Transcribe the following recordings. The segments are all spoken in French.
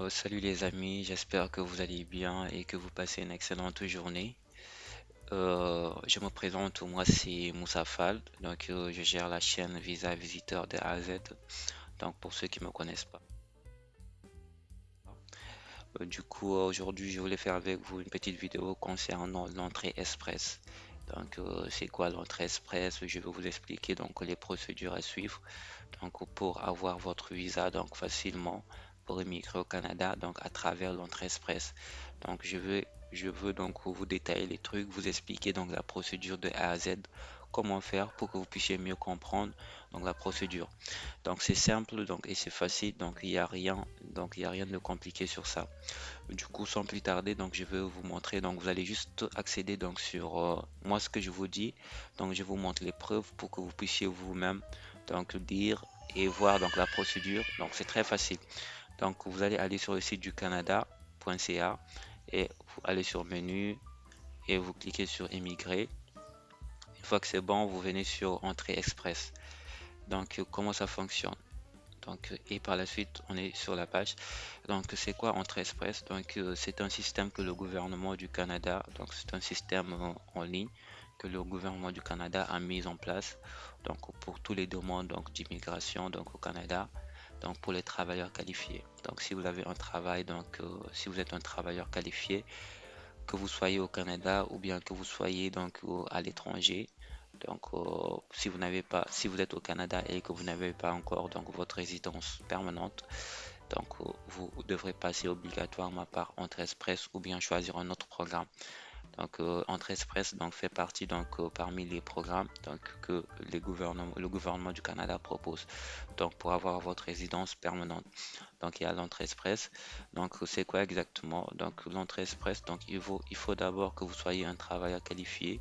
Salut les amis, j'espère que vous allez bien et que vous passez une excellente journée. Je me présente, moi c'est Moussa Fall, donc je gère la chaîne Visa Visiteur de A à Z. Donc pour ceux qui me connaissent pas. Aujourd'hui je voulais faire avec vous une petite vidéo concernant l'entrée express. Donc c'est quoi l'entrée express? Je vais vous expliquer donc les procédures à suivre. Donc pour avoir votre visa donc facilement pour immigrer au Canada donc à travers l'entrée express. Donc je veux donc vous détailler les trucs, vous expliquer donc la procédure de A à Z, comment faire pour que vous puissiez mieux comprendre donc la procédure. Donc c'est simple donc et c'est facile donc il y a rien de compliqué sur ça. Du coup sans plus tarder donc je vais vous montrer donc vous allez juste accéder donc sur moi ce que je vous dis donc je vous montre les preuves pour que vous puissiez vous-même donc dire et voir donc la procédure. Donc c'est très facile. Donc vous allez aller sur le site du Canada.ca et vous allez sur menu et vous cliquez sur émigrer. Une fois que c'est bon, vous venez sur entrée express. Donc comment ça fonctionne? Donc et par la suite, on est sur la page. Donc c'est quoi entrée express? Donc c'est un système que le gouvernement du Canada, donc c'est un système en ligne que le gouvernement du Canada a mis en place donc pour tous les demandes donc d'immigration donc au Canada donc pour les travailleurs qualifiés. Donc si vous avez un travail donc si vous êtes un travailleur qualifié, que vous soyez au Canada ou bien que vous soyez donc à l'étranger. Donc, si vous êtes au Canada et que vous n'avez pas encore donc votre résidence permanente, donc vous devrez passer obligatoirement par Entrée Express ou bien choisir un autre programme. Donc, Entrée Express donc fait partie donc parmi les programmes donc que le gouvernement du Canada propose. Donc, pour avoir votre résidence permanente. Donc, il y a l'entrée express. Donc, c'est quoi exactement? Donc, l'entrée express, donc il faut d'abord que vous soyez un travailleur qualifié.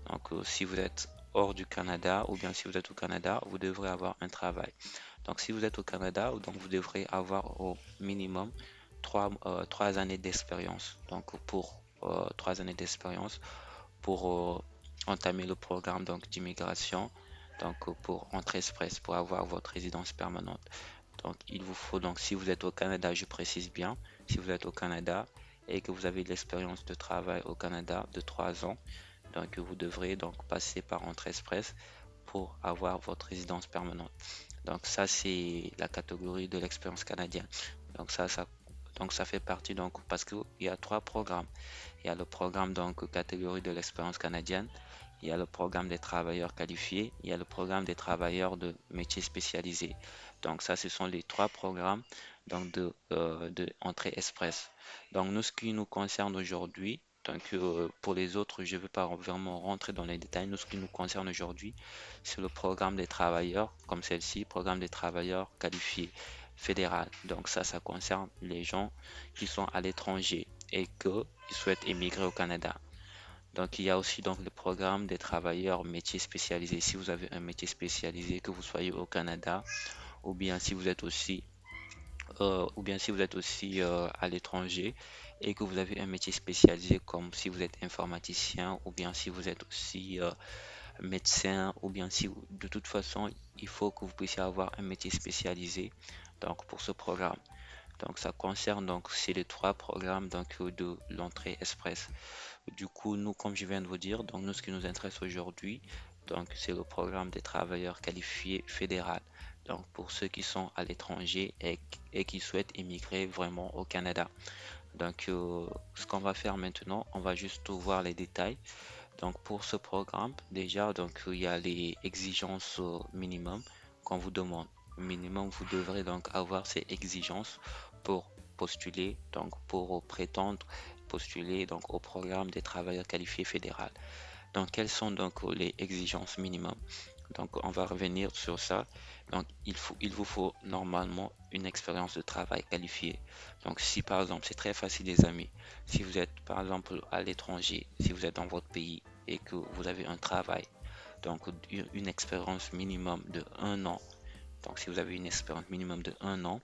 Donc, si vous êtes hors du Canada ou bien si vous êtes au Canada, vous devrez avoir un travail. Donc, si vous êtes au Canada, donc vous devrez avoir au minimum 3 années d'expérience. Donc, pour 3 années d'expérience pour entamer le programme donc d'immigration. Donc, pour entrer express, pour avoir votre résidence permanente. Donc, il vous faut, donc, si vous êtes au Canada, je précise bien, si vous êtes au Canada et que vous avez de l'expérience de travail au Canada de 3 ans, donc vous devrez donc passer par Entrée Express pour avoir votre résidence permanente. Donc, ça, c'est la catégorie de l'expérience canadienne. Donc, donc, ça fait partie, donc, parce qu'il y a 3 programmes. Il y a le programme, donc, catégorie de l'expérience canadienne. Il y a le programme des travailleurs qualifiés, il y a le programme des travailleurs de métiers spécialisés. Donc ça, ce sont les 3 programmes donc de entrée express. Donc nous, ce qui nous concerne aujourd'hui, donc pour les autres, je ne veux pas vraiment rentrer dans les détails. Nous, ce qui nous concerne aujourd'hui, c'est le programme des travailleurs, comme celle-ci, programme des travailleurs qualifiés fédéral. Donc ça concerne les gens qui sont à l'étranger et qui souhaitent émigrer au Canada. Donc, il y a aussi donc le programme des travailleurs métiers spécialisés. Si vous avez un métier spécialisé, que vous soyez au Canada, ou bien si vous êtes aussi, à l'étranger et que vous avez un métier spécialisé, comme si vous êtes informaticien, ou bien si vous êtes aussi médecin, ou bien si de toute façon, il faut que vous puissiez avoir un métier spécialisé. Donc, pour ce programme. Donc, ça concerne donc c'est les 3 programmes donc de l'entrée express. Du coup, nous, comme je viens de vous dire, donc nous, ce qui nous intéresse aujourd'hui, donc c'est le programme des travailleurs qualifiés fédéral. Donc pour ceux qui sont à l'étranger et qui souhaitent immigrer vraiment au Canada. Donc ce qu'on va faire maintenant, on va juste voir les détails. Donc pour ce programme, déjà, donc il y a les exigences minimum qu'on vous demande. Minimum, vous devrez donc avoir ces exigences pour postuler, donc pour prétendre postuler donc au programme des travailleurs qualifiés fédéral. Donc quelles sont donc les exigences minimum? Donc on va revenir sur ça. Donc il vous faut normalement une expérience de travail qualifiée. Donc si par exemple, c'est très facile les amis, si vous êtes par exemple à l'étranger, si vous êtes dans votre pays et que vous avez un travail, donc une expérience minimum de 1 an, donc si vous avez une expérience minimum de 1 an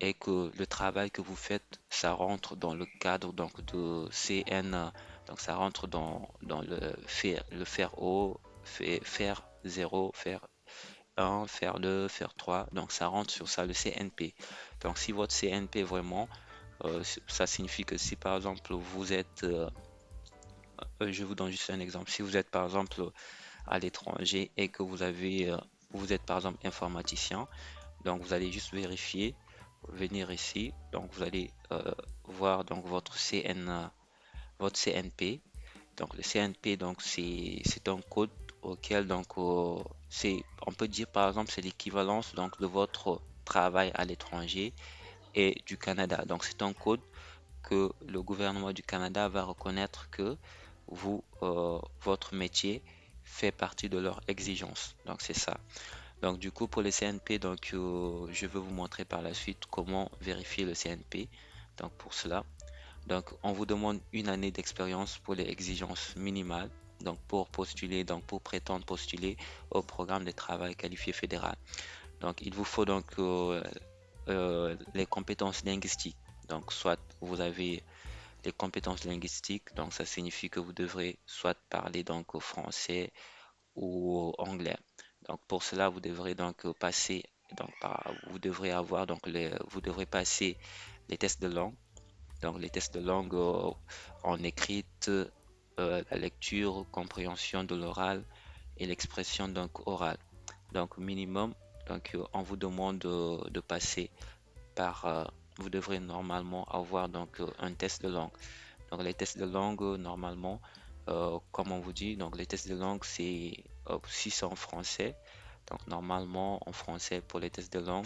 et que le travail que vous faites, ça rentre dans le cadre donc de CN, donc ça rentre dans le faire haut, faire zéro, faire 1, faire 2, faire 3. Donc ça rentre sur ça, le CNP. Donc si votre CNP vraiment, ça signifie que si par exemple vous êtes, je vous donne juste un exemple, si vous êtes par exemple à l'étranger et que vous êtes par exemple informaticien, donc vous allez juste vérifier, venir ici, donc vous allez voir donc votre CNP. Donc le CNP, donc c'est un code auquel donc on peut dire par exemple c'est l'équivalence donc de votre travail à l'étranger et du Canada. Donc c'est un code que le gouvernement du Canada va reconnaître que votre métier fait partie de leurs exigences. Donc c'est ça. Donc du coup pour les CNP, donc je vais vous montrer par la suite comment vérifier le CNP. Donc pour cela, donc on vous demande une année d'expérience pour les exigences minimales. Donc pour postuler, donc pour prétendre postuler au programme de travail qualifié fédéral. Donc il vous faut donc les compétences linguistiques. Donc soit vous avez les compétences linguistiques, donc ça signifie que vous devrez soit parler donc au français ou anglais. Donc pour cela, vous devrez donc passer vous devrez avoir donc vous devrez passer les tests de langue. Donc les tests de langue en écrite, la lecture, compréhension de l'oral et l'expression donc orale. Donc minimum, donc on vous demande de passer par vous devrez normalement avoir donc un test de langue. Donc les tests de langue, normalement, comme on vous dit, donc les tests de langue, si c'est en français, donc normalement en français pour les tests de langue,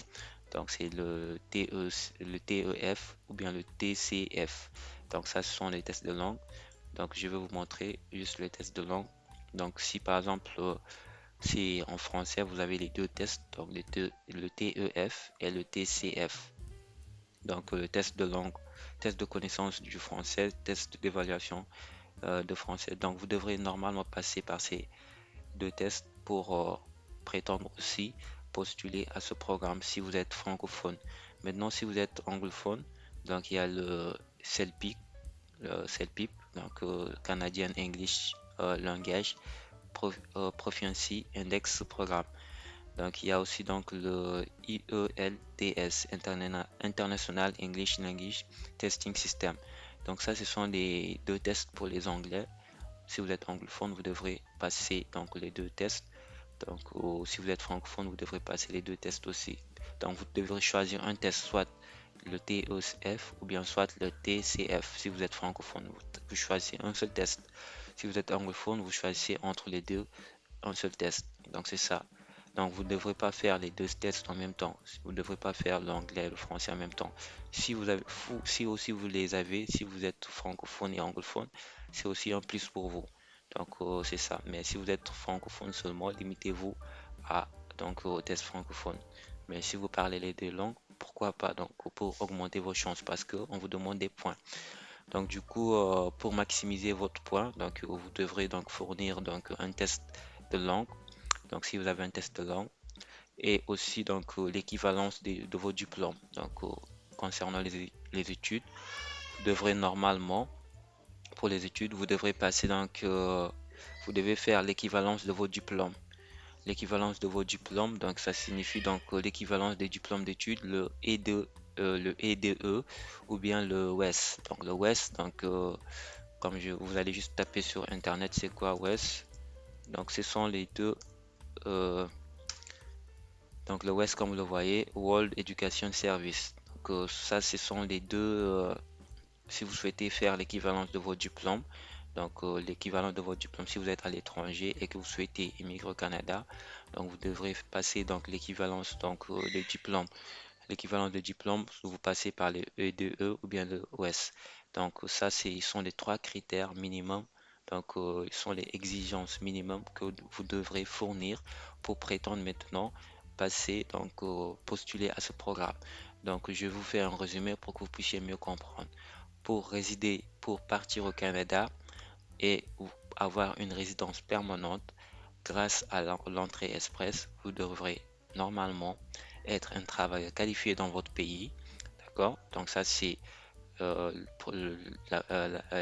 donc c'est le TEF ou bien le TCF. Donc ça, ce sont les tests de langue. Donc je vais vous montrer juste les tests de langue. Donc si par exemple, si en français, vous avez les deux tests, donc le TEF et le TCF. Donc le test de langue, test de connaissance du français, test d'évaluation de français. Donc vous devrez normalement passer par ces deux tests pour prétendre aussi postuler à ce programme si vous êtes francophone. Maintenant, si vous êtes anglophone, donc il y a le CELPIP, donc Canadian English Language Proficiency Index Programme. Donc il y a aussi donc le IELTS, International English Language Testing System. Donc ça, ce sont les deux tests pour les anglais. Si vous êtes anglophone, vous devrez passer donc les deux tests. Donc si vous êtes francophone, vous devrez passer les deux tests aussi. Donc vous devrez choisir un test, soit le TEF ou bien soit le TCF. Si vous êtes francophone, vous choisissez un seul test. Si vous êtes anglophone, vous choisissez entre les deux un seul test. Donc c'est ça. Donc vous ne devrez pas faire les deux tests en même temps. Vous ne devrez pas faire l'anglais et le français en même temps. Si aussi vous les avez, si vous êtes francophone et anglophone, c'est aussi un plus pour vous. Donc c'est ça. Mais si vous êtes francophone seulement, limitez-vous à au test francophone. Mais si vous parlez les deux langues, pourquoi pas? Donc pour augmenter vos chances, parce que on vous demande des points. Donc du coup, pour maximiser votre point, donc vous devrez donc fournir donc un test de langue. Donc si vous avez un test de langue et aussi donc l'équivalence de vos diplômes. Donc concernant les études, vous devrez normalement pour les études, vous devrez passer vous devez faire l'équivalence de vos diplômes. L'équivalence de vos diplômes, donc ça signifie donc l'équivalence des diplômes d'études, le EDE ou bien le WES. Donc le WES, donc vous allez juste taper sur internet, c'est quoi WES? Donc ce sont les deux. euh, donc le WES, comme vous le voyez, World Education Service. Donc ça, ce sont les deux. Si vous souhaitez faire l'équivalence de vos diplômes, donc l'équivalent de votre diplôme si vous êtes à l'étranger et que vous souhaitez immigrer au Canada, donc vous devrez passer donc l'équivalence des diplômes. L'équivalence de diplôme, vous passez par le EDE ou bien le OS. Donc ça, ils sont les trois critères minimum. Donc ils sont les exigences minimum que vous devrez fournir pour prétendre maintenant passer postuler à ce programme. Donc je vais vous faire un résumé pour que vous puissiez mieux comprendre. Pour partir au Canada et avoir une résidence permanente grâce à l'entrée express, vous devrez normalement être un travailleur qualifié dans votre pays. D'accord? Donc ça, c'est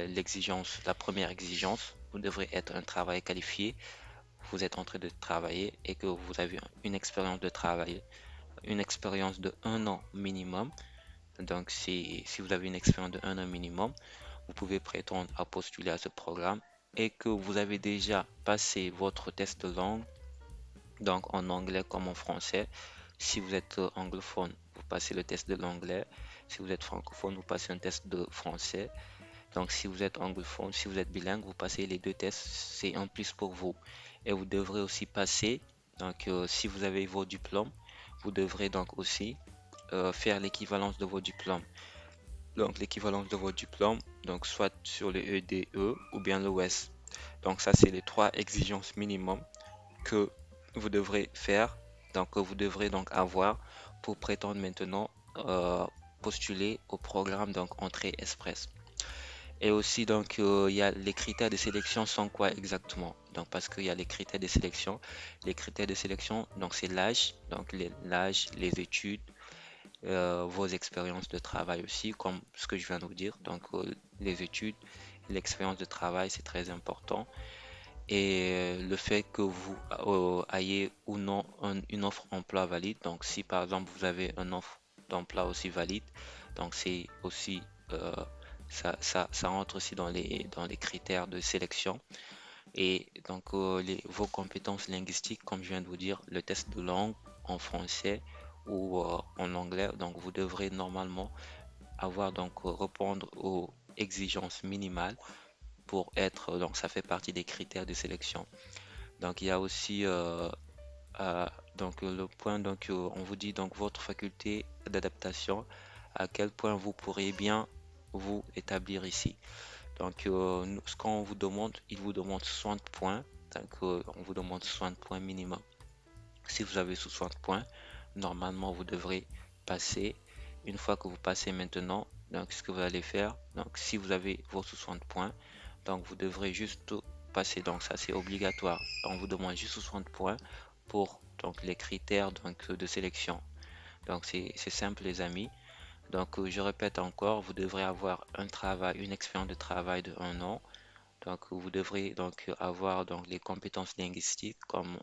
l'exigence, la première exigence. Vous devrez être un travailleur qualifié. vous êtes en train de travailler et que vous avez une expérience de travail, une expérience de 1 an minimum. Donc, si vous avez une expérience de 1 an minimum, vous pouvez prétendre à postuler à ce programme et que vous avez déjà passé votre test de langue, donc en anglais comme en français. Si vous êtes anglophone, vous passez le test de l'anglais. Si vous êtes francophone, vous passez un test de français. Donc, si vous êtes anglophone, si vous êtes bilingue, vous passez les deux tests. C'est un plus pour vous. Et vous devrez aussi passer, donc, si vous avez vos diplômes, vous devrez donc aussi faire l'équivalence de vos diplômes. Donc, l'équivalence de vos diplômes, donc soit sur le EDE ou bien le WES. Donc, ça, c'est les trois exigences minimum que vous devrez faire, donc que vous devrez donc avoir pour prétendre maintenant postuler au programme donc entrée express. Et aussi donc il y a les critères de sélection sont quoi exactement? Donc parce qu'il y a les critères de sélection. Les critères de sélection donc c'est l'âge, donc l'âge, les études, vos expériences de travail aussi, comme ce que je viens de vous dire. Donc les études, l'expérience de travail c'est très important et le fait que vous ayez ou non une offre emploi valide. Donc, si par exemple vous avez une offre d'emploi aussi valide, donc c'est aussi euh, ça rentre aussi dans les critères de sélection. Et donc, vos compétences linguistiques, comme je viens de vous dire, le test de langue en français ou en anglais, donc vous devrez normalement avoir donc répondre aux exigences minimales pour être, donc ça fait partie des critères de sélection. Donc il y a aussi le point, donc on vous dit donc votre faculté d'adaptation, à quel point vous pourriez bien vous établir ici. Donc ce qu'on vous demande, il vous demande 60 points, donc on vous demande 60 points minimum. Si vous avez 60 points, normalement vous devrez passer. Une fois que vous passez maintenant, donc ce que vous allez faire, donc si vous avez vos 60 points, donc vous devrez juste passer, donc ça c'est obligatoire. On vous demande juste 60 points pour donc les critères donc de sélection. Donc c'est simple les amis. Donc je répète encore, vous devrez avoir un travail, une expérience de travail de 1 an. Donc vous devrez donc avoir donc les compétences linguistiques comme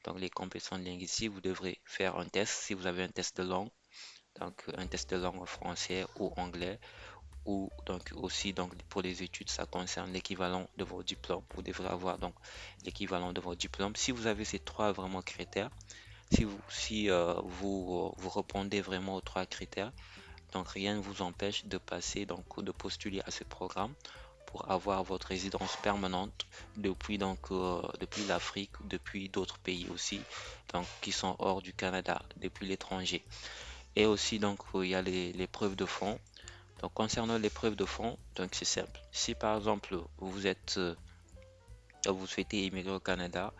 donc les compétences linguistiques, vous devrez faire un test si vous avez un test de langue, donc un test de langue en français ou anglais ou donc aussi donc pour les études, ça concerne l'équivalent de vos diplômes. Vous devrez avoir donc l'équivalent de vos diplômes. Si vous avez ces trois vraiment critères, si vous répondez vraiment aux trois critères, donc rien ne vous empêche de passer donc de postuler à ce programme pour avoir votre résidence permanente depuis l'Afrique, depuis d'autres pays aussi, donc qui sont hors du Canada, depuis l'étranger. Et aussi donc il y a les preuves de fonds. Donc concernant les preuves de fonds, donc c'est simple. Si par exemple vous souhaitez immigrer au Canada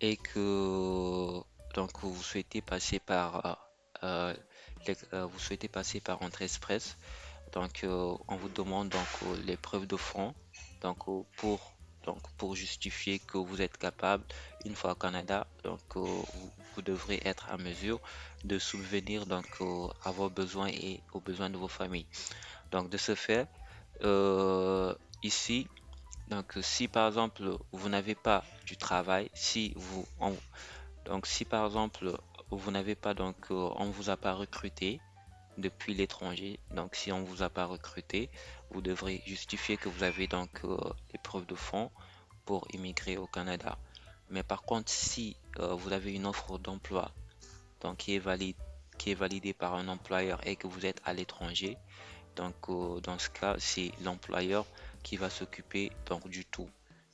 et que donc vous souhaitez passer par vous souhaitez passer par Entrée Express, donc on vous demande donc les preuves de fonds donc pour justifier que vous êtes capable une fois au Canada, donc vous devrez être à mesure de subvenir donc à vos besoins et aux besoins de vos familles. Donc de ce fait, euh, ici, donc si par exemple vous n'avez pas du travail, donc si par exemple vous n'avez pas donc on vous a pas recruté depuis l'étranger, donc si on vous a pas recruté, vous devrez justifier que vous avez donc les preuves de fonds pour immigrer au Canada. Mais par contre, si vous avez une offre d'emploi donc qui est validée par un employeur et que vous êtes à l'étranger, donc, dans ce cas, c'est l'employeur qui va s'occuper donc du tout.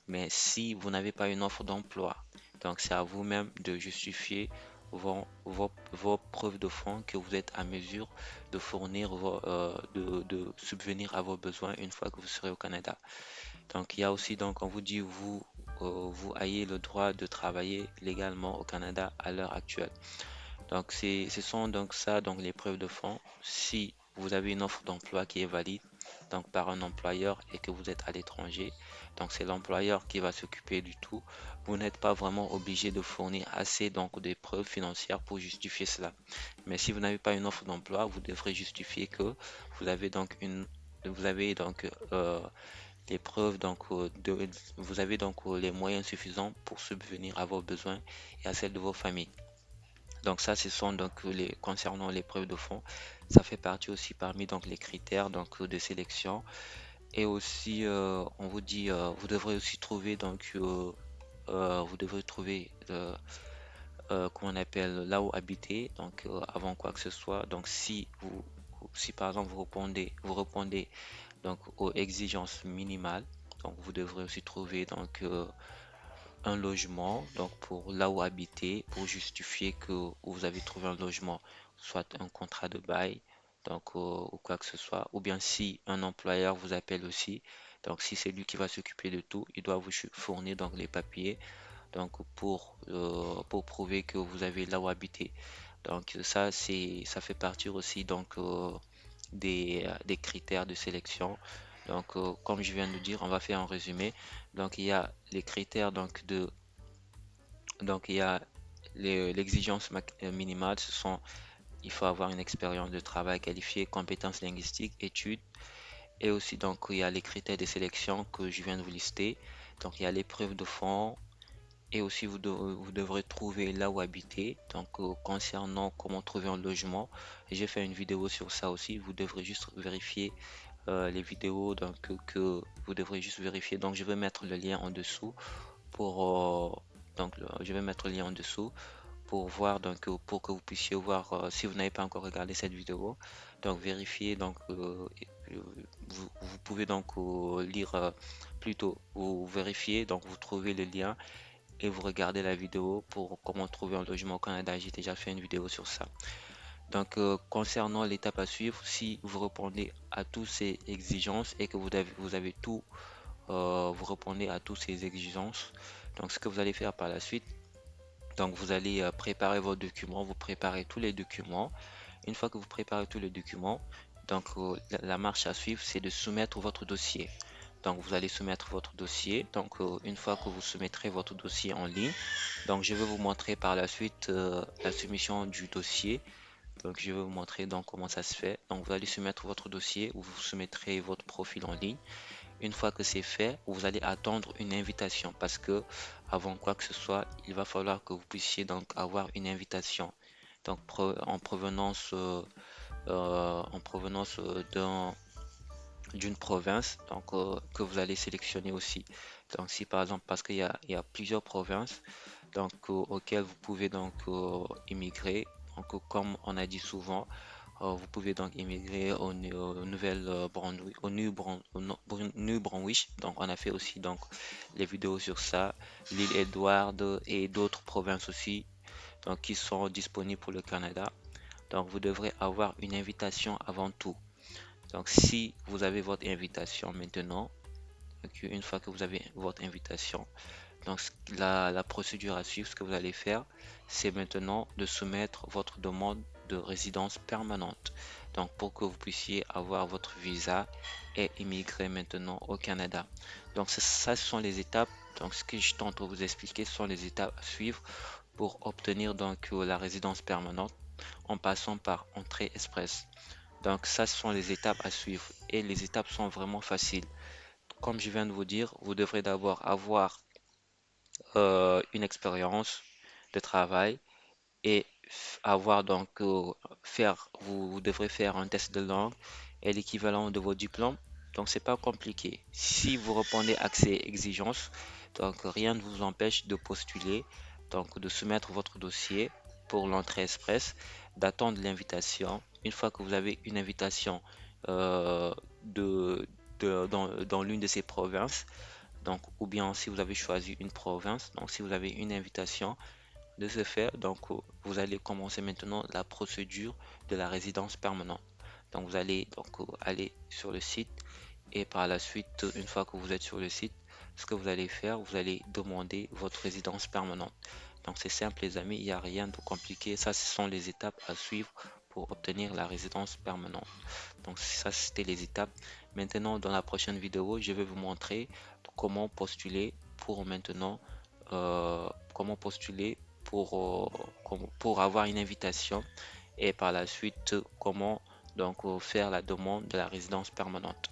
Mais si vous n'avez pas une offre d'emploi, donc c'est à vous-même de justifier vos preuves de fonds que vous êtes à mesure de fournir, de subvenir à vos besoins une fois que vous serez au Canada. Donc, il y a aussi, donc, on vous dit, vous ayez le droit de travailler légalement au Canada à l'heure actuelle. Donc, ce sont donc ça, donc les preuves de fonds. Si vous avez une offre d'emploi qui est valide, donc par un employeur et que vous êtes à l'étranger, donc c'est l'employeur qui va s'occuper du tout. Vous n'êtes pas vraiment obligé de fournir assez donc des preuves financières pour justifier cela. Mais si vous n'avez pas une offre d'emploi, vous devrez justifier que vous avez donc vous avez donc les preuves vous avez donc les moyens suffisants pour subvenir à vos besoins et à celles de vos familles. Donc ça, ce sont donc les concernant les preuves de fond, ça fait partie aussi parmi donc les critères de sélection. Et aussi, on vous dit, vous devrez aussi trouver vous devrez trouver comment on appelle là où habiter, avant quoi que ce soit. Donc si par exemple vous répondez donc aux exigences minimales, donc vous devrez aussi trouver un logement, donc pour là où habiter, pour justifier que vous avez trouvé un logement, soit un contrat de bail, ou quoi que ce soit, ou bien si un employeur vous appelle aussi, donc si c'est lui qui va s'occuper de tout, il doit vous fournir donc les papiers, pour prouver que vous avez là où habiter. Donc ça fait partie aussi des critères de sélection. Comme je viens de dire, on va faire un résumé. Donc, il y a les critères il y a l'exigence minimale, il faut avoir une expérience de travail qualifiée, compétences linguistiques, études, et aussi il y a les critères de sélection que je viens de vous lister. Donc, il y a l'épreuve de fond, et aussi vous devrez trouver là où habiter. Concernant comment trouver un logement, j'ai fait une vidéo sur ça aussi. Vous devrez juste vérifier les vidéos que vous devrez juste vérifier. Donc, je vais mettre le lien en dessous pour je vais mettre le lien en dessous pour voir pour que vous puissiez voir si vous n'avez pas encore regardé cette vidéo. Donc, vérifiez vous pouvez lire plutôt vous vérifiez vous trouvez le lien et vous regardez la vidéo pour comment trouver un logement au Canada. J'ai déjà fait une vidéo sur ça. Concernant l'étape à suivre, si vous répondez à toutes ces exigences et que vous avez tout, vous répondez à toutes ces exigences, ce que vous allez faire par la suite, vous allez préparer vos documents, vous préparez tous les documents. Une fois que vous préparez tous les documents, la marche à suivre, c'est de soumettre votre dossier. Donc, vous allez soumettre votre dossier. Une fois que vous soumettrez votre dossier en ligne, je vais vous montrer par la suite la soumission du dossier. Je vais vous montrer comment ça se fait. Donc, vous allez soumettre votre dossier ou vous soumettrez votre profil en ligne. Une fois que c'est fait, vous allez attendre une invitation parce que avant quoi que ce soit, il va falloir que vous puissiez avoir une invitation. En provenance d'une province que vous allez sélectionner aussi. Si par exemple, parce qu'il y a plusieurs provinces auxquelles vous pouvez immigrer. Comme on a dit souvent, vous pouvez immigrer au Nouvelle-Brunswick, New Brunswick. Donc, on a fait aussi les vidéos sur ça, l'île Edward et d'autres provinces aussi, qui sont disponibles pour le Canada. Donc, vous devrez avoir une invitation avant tout. Donc, si vous avez votre invitation maintenant, une fois que vous avez votre invitation, la procédure à suivre, ce que vous allez faire, c'est maintenant de soumettre votre demande de résidence permanente. Pour que vous puissiez avoir votre visa et immigrer maintenant au Canada. Ça, ce sont les étapes. Ce que je tente de vous expliquer, ce sont les étapes à suivre pour obtenir la résidence permanente en passant par entrée express. Ça, ce sont les étapes à suivre et les étapes sont vraiment faciles. Comme je viens de vous dire, vous devrez d'abord avoir une expérience de travail et avoir vous devrez faire un test de langue et l'équivalent de vos diplômes. C'est pas compliqué. Si vous répondez à ces exigences, rien ne vous empêche de postuler, de soumettre votre dossier pour l'entrée express, d'attendre l'invitation. Une fois que vous avez une invitation euh, dans l'une de ces provinces, ou bien si vous avez choisi une province, si vous avez une invitation de ce fait, vous allez commencer maintenant la procédure de la résidence permanente. Vous allez aller sur le site et par la suite, une fois que vous êtes sur le site, ce que vous allez faire, vous allez demander votre résidence permanente. C'est simple les amis, il n'y a rien de compliqué. Ça, ce sont les étapes à suivre pour obtenir la résidence permanente. Ça, c'était les étapes. Maintenant, dans la prochaine vidéo, je vais vous montrer comment postuler pour maintenant, comment postuler pour avoir une invitation et par la suite, comment faire la demande de la résidence permanente.